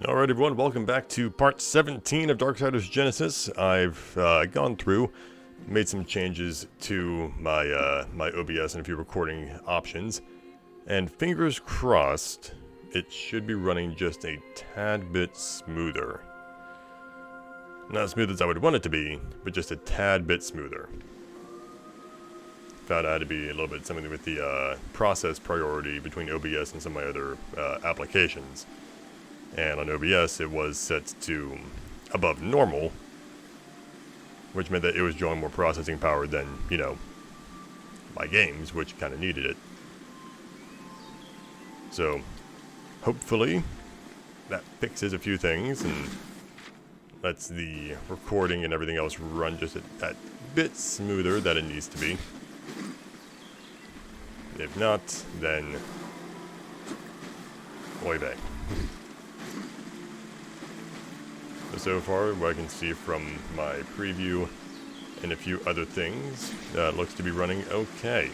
Alright everyone, welcome back to part 17 of Darksiders Genesis. I've gone through, made some changes to my my OBS and a few recording options, and fingers crossed, it should be running just a tad bit smoother. Not as smooth as I would want it to be, but just a tad bit smoother. Found out had to be a little bit something with the process priority between OBS and some of my other applications. And on OBS it was set to above normal, which meant that it was drawing more processing power than, you know, my games, which kind of needed it. So, hopefully, that fixes a few things and lets the recording and everything else run just that bit smoother that it needs to be. If not, then oy vey. So far, what I can see from my preview and a few other things, looks to be running okay.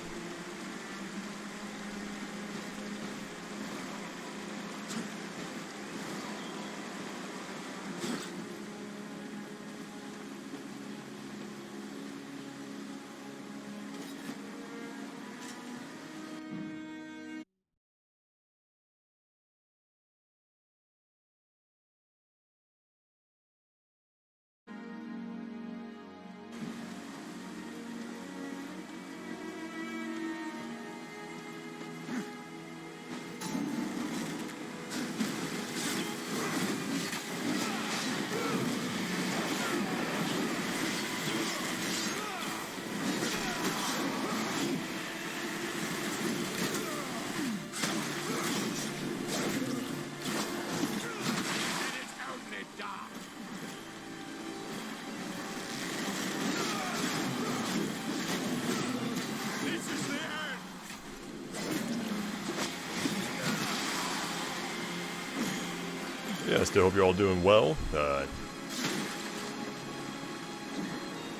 Yeah, I still hope you're all doing well.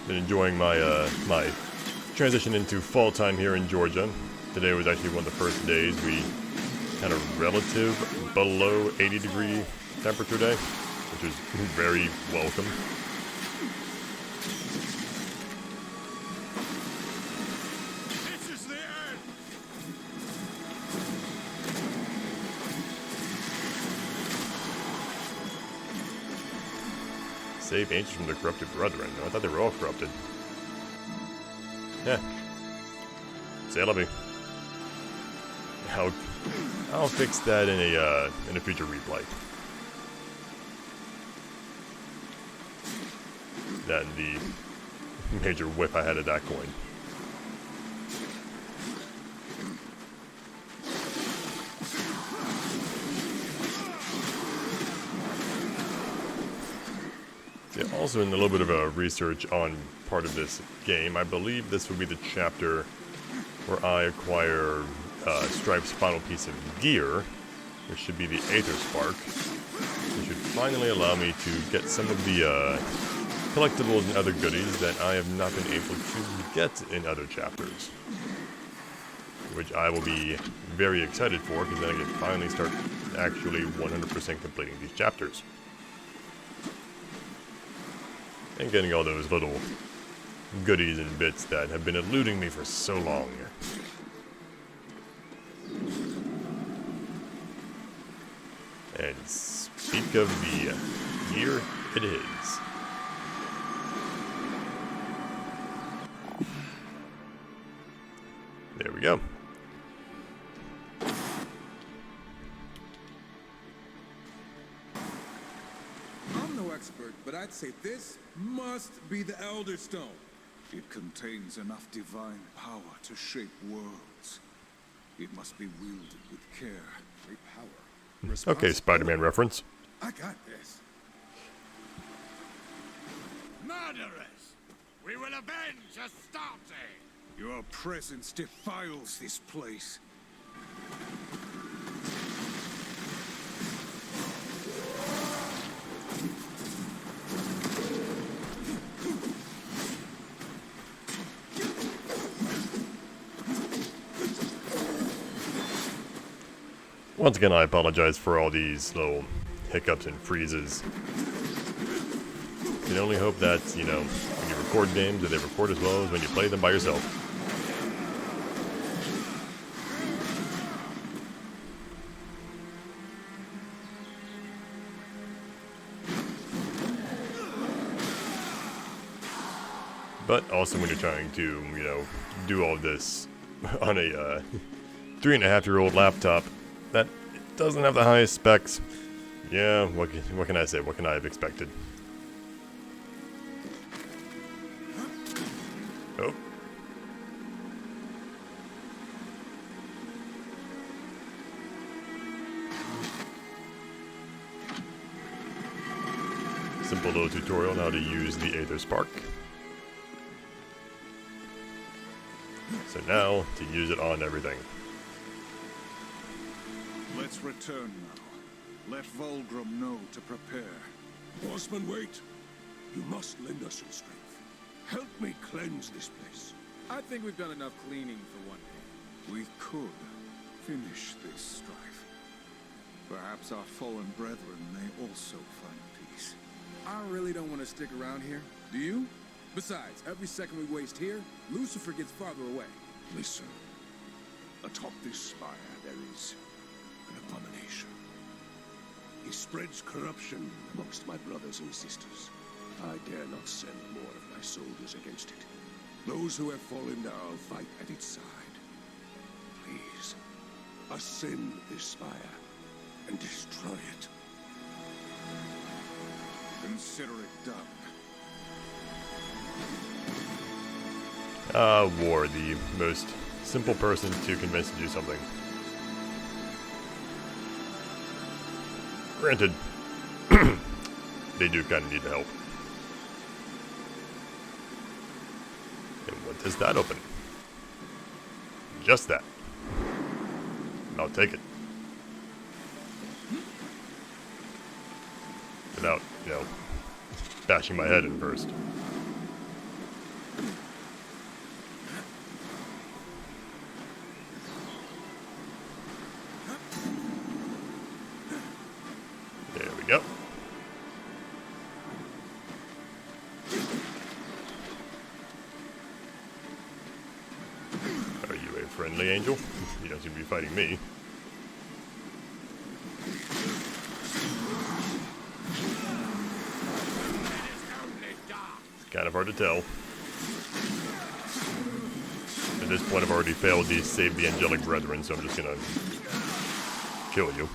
Been enjoying my my transition into fall time here in Georgia. Today was actually one of the first days we had a relative below 80-degree temperature day, which was very welcome. Save angels from their corrupted brethren. No, I thought they were all corrupted. Yeah. Say la vie. I'll fix that in a future replay. That and the major whiff I had of that coin. Also, in a little bit of a research on part of this game, I believe this will be the chapter where I acquire Strife's final piece of gear, which should be the Aether Spark, which should finally allow me to get some of the collectibles and other goodies that I have not been able to get in other chapters, which I will be very excited for, because then I can finally start actually 100% completing these chapters. And getting all those little goodies and bits that have been eluding me for so long. And speak of the year, it is. There we go. But I'd say this must be the Elder Stone. It contains enough divine power to shape worlds. It must be wielded with care. Great power. Okay, Spider-Man reference. I got this. Murderers! We will avenge Astarte! Your presence defiles this place. Once again, I apologize for all these little hiccups and freezes. You can only hope that, you know, when you record games, that they record as well as when you play them by yourself. But also when you're trying to, you know, do all this on a 3.5-year-old laptop that doesn't have the highest specs. Yeah, what can I say? What can I have expected? Oh. Simple little tutorial on how to use the Aether Spark. So now, to use it on everything. Let's return now. Let Volgrim know to prepare. Horsemen, wait. You must lend us your strength. Help me cleanse this place. I think we've done enough cleaning for one day. We could finish this strife. Perhaps our fallen brethren may also find peace. I really don't want to stick around here. Do you? Besides, every second we waste here, Lucifer gets farther away. Listen. Atop this spire there is an abomination. He spreads corruption amongst my brothers and sisters. I dare not send more of my soldiers against it. Those who have fallen now fight at its side. Please, ascend this spire and destroy it. Consider it done. War, the most simple person to convince to do something. Granted, they do kind of need the help. And what does that open? Just that. I'll take it. Without, you know, bashing my head in first. There we go. Are you a friendly angel? You don't seem to be fighting me. It's kind of hard to tell. At this point, I've already failed to save the angelic brethren, so I'm just gonna kill you.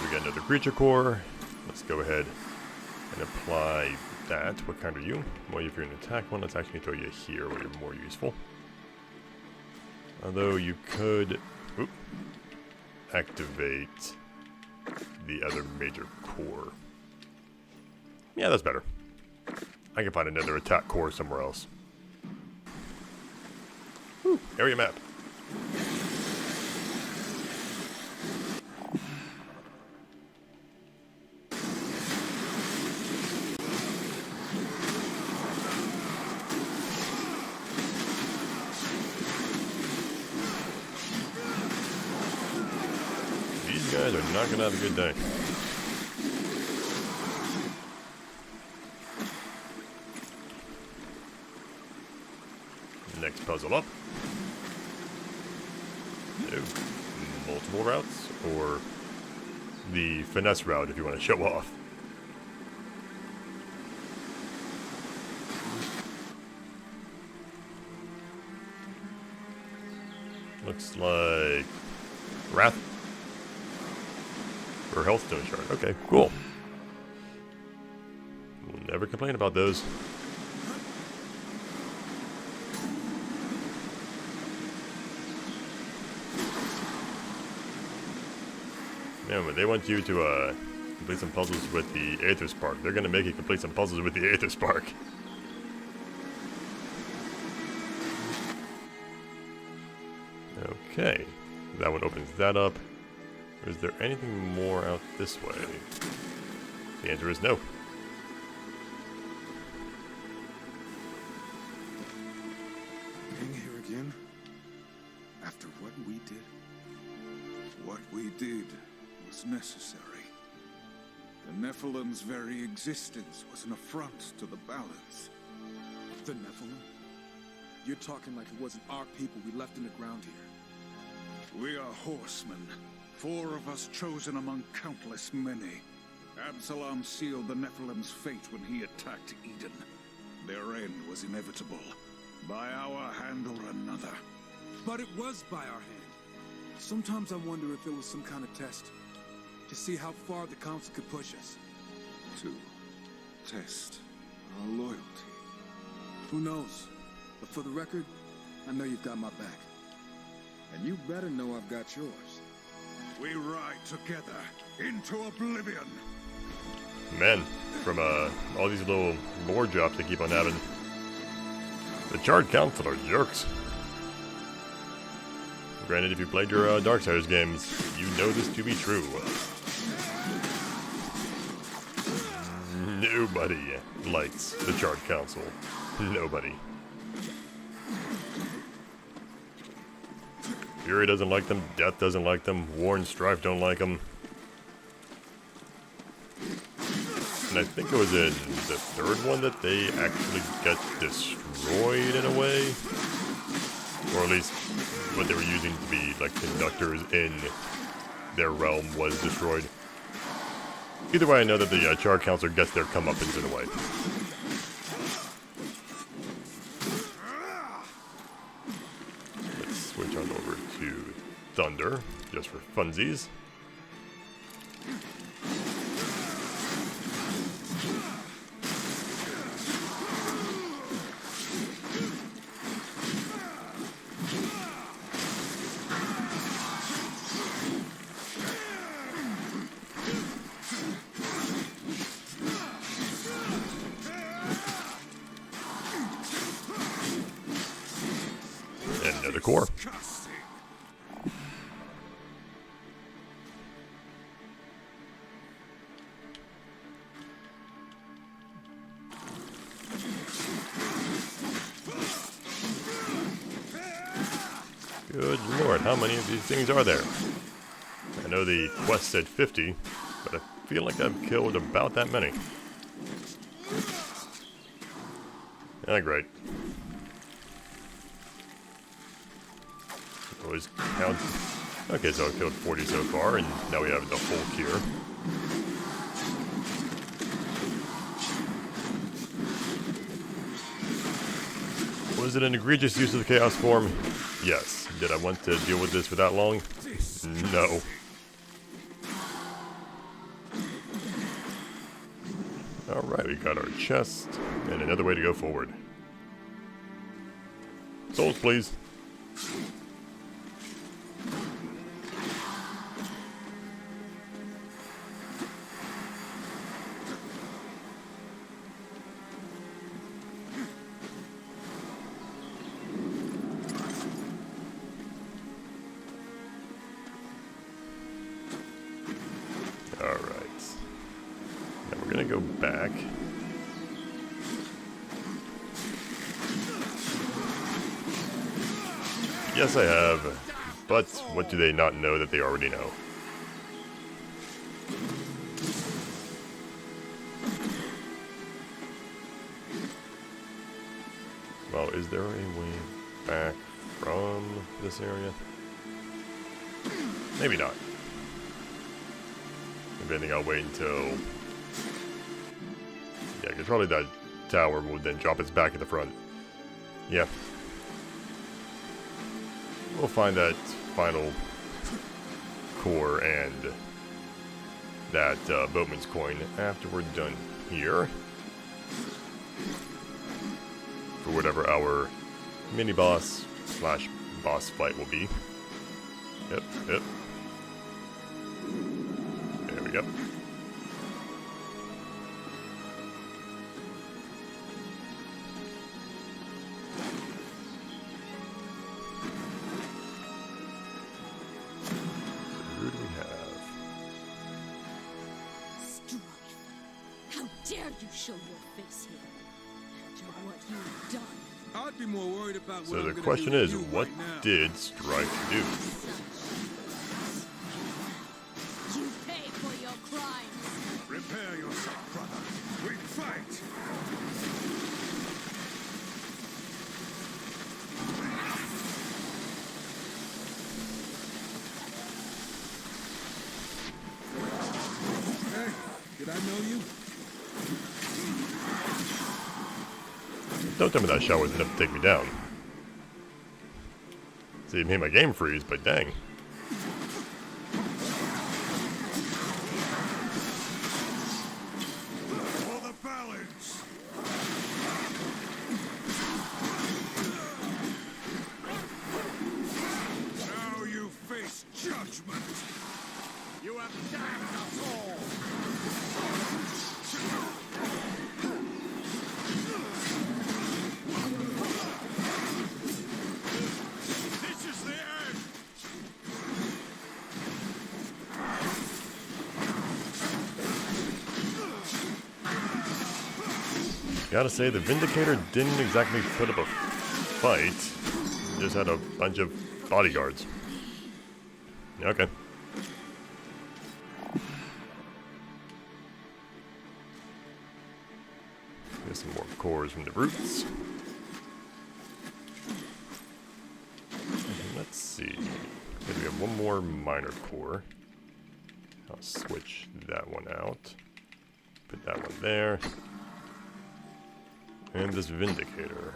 We got another creature core. Let's go ahead and apply that. What kind are you? Well, if you're an attack one, let's actually throw you here where you're more useful. Although you could activate the other major core. Yeah, that's better. I can find another attack core somewhere else. Whew, area map. These guys are not gonna have a good day. Next puzzle up. No. Multiple routes, or the finesse route if you want to show off. Looks like Wrath or Healthstone Shard. Okay, cool. We'll never complain about those. Man, when they want you to complete some puzzles with the Aether Spark, they're going to make you complete some puzzles with the Aether Spark. Okay, that one opens that up. Is there anything more out this way? The answer is no. Being here again? After what we did? What we did was necessary. The Nephilim's very existence was an affront to the balance. The Nephilim? You're talking like it wasn't our people we left in the ground here. We are horsemen. 4 of us chosen among countless many. Absalom sealed the Nephilim's fate when he attacked Eden. Their end was inevitable. By our hand or another. But it was by our hand. Sometimes I wonder if it was some kind of test. To see how far the Council could push us. To test our loyalty. Who knows? But for the record, I know you've got my back. And you better know I've got yours. We ride together into oblivion. Man, from all these little lore drops they keep on having. The Charred Council are jerks. Granted, if you played your Darksiders games, you know this to be true. Nobody likes the Charred Council. Nobody. Fury doesn't like them, Death doesn't like them, War and Strife don't like them. And I think it was in the 3rd one that they actually get destroyed in a way. Or at least what they were using to be like conductors in their realm was destroyed. Either way, I know that the Charred Council gets their comeuppance in a way. Let's switch on over to Thunder, just for funsies. Another core. Good lord, how many of these things are there? I know the quest said 50, but I feel like I've killed about that many. Ah, great. Always count. Okay, so I've killed 40 so far, and now we have the Hulk here. Was it an egregious use of the Chaos form? Yes. Did I want to deal with this for that long? No. Alright, we got our chest, and another way to go forward. Souls, please. Go back. Yes, I have, but what do they not know that they already know? Well, is there a way back from this area? Maybe not. If anything, I'll wait until... Yeah, because probably that tower will then drop its back at the front. Yeah. We'll find that final core and that boatman's coin after we're done here. For whatever our mini-boss / boss fight will be. Yep, yep. There we go. Show your face here. After what you've done. I'd be more worried about So the question is, what did Strife do? You pay for your crimes. Prepare yourself, brother. We fight! Hey, did I know you? Don't tell me that shot was enough to take me down. See, it made my game freeze, but dang. For the balance! Now you face judgment! You have damned us all! This is the end! Gotta say, the Vindicator didn't exactly put up a fight. Just had a bunch of bodyguards. Okay. Get some more cores from the brutes. Let's see. Maybe we have one more minor core. I'll switch that one out. Put that one there. And this Vindicator.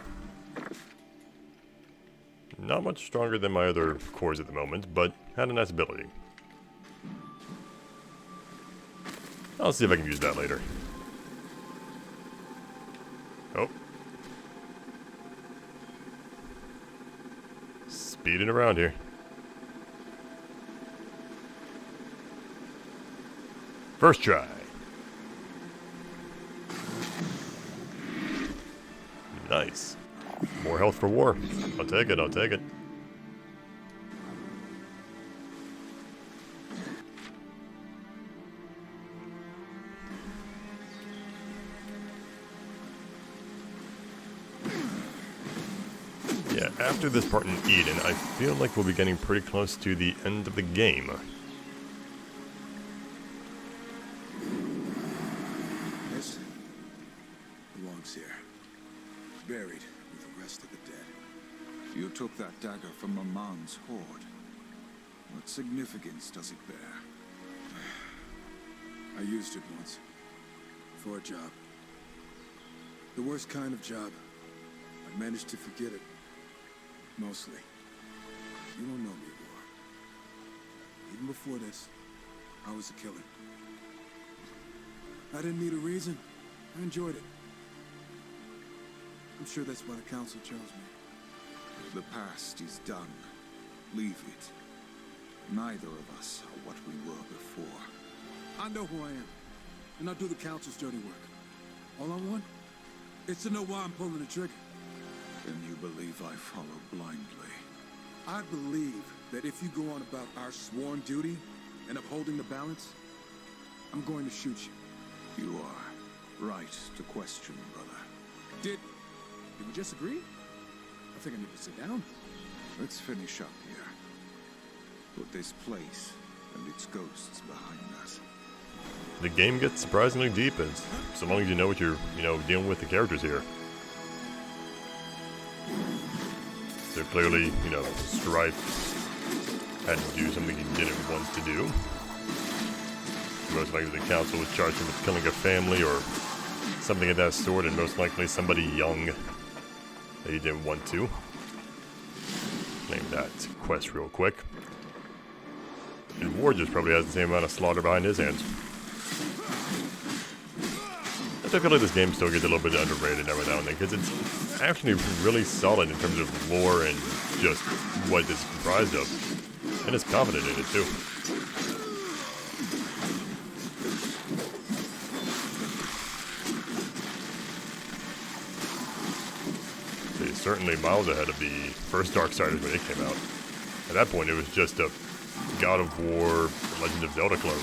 Not much stronger than my other cores at the moment, but had a nice ability. I'll see if I can use that later. Oh. Speeding around here. First try. Nice. More health for war. I'll take it, I'll take it. Yeah, after this part in Eden, I feel like we'll be getting pretty close to the end of the game. This belongs here. Buried with the rest of the dead. You took that dagger from Amon's horde. What significance does it bear? I used it once. For a job. The worst kind of job. I managed to forget it. Mostly. You don't know me, War. Even before this, I was a killer. I didn't need a reason. I enjoyed it. I'm sure that's why the council chose me. The past is done. Leave it. Neither of us are what we were before. I know who I am, and I'll do the council's dirty work. All I want is to know why I'm pulling the trigger. Then you believe I follow blindly. I believe that if you go on about our sworn duty and upholding the balance, I'm going to shoot you. You are right to question, brother. Did we just agree? I think I need to sit down. Let's finish up here. Put this place and its ghosts behind us. The game gets surprisingly deep, and so long as you know what you're, dealing with the characters here. So clearly, Strife had to do something he didn't want to do. Most likely the council was charged him with killing a family or something of that sort, and most likely somebody young that he didn't want to. Name that quest real quick. And War just probably has the same amount of slaughter behind his hands. I feel like this game still gets a little bit underrated every now and then, because it's actually really solid in terms of lore and just what it's comprised of. And it's confident in it too. It's certainly miles ahead of the first Darksiders when it came out. At that point it was just a God of War, Legend of Zelda clone.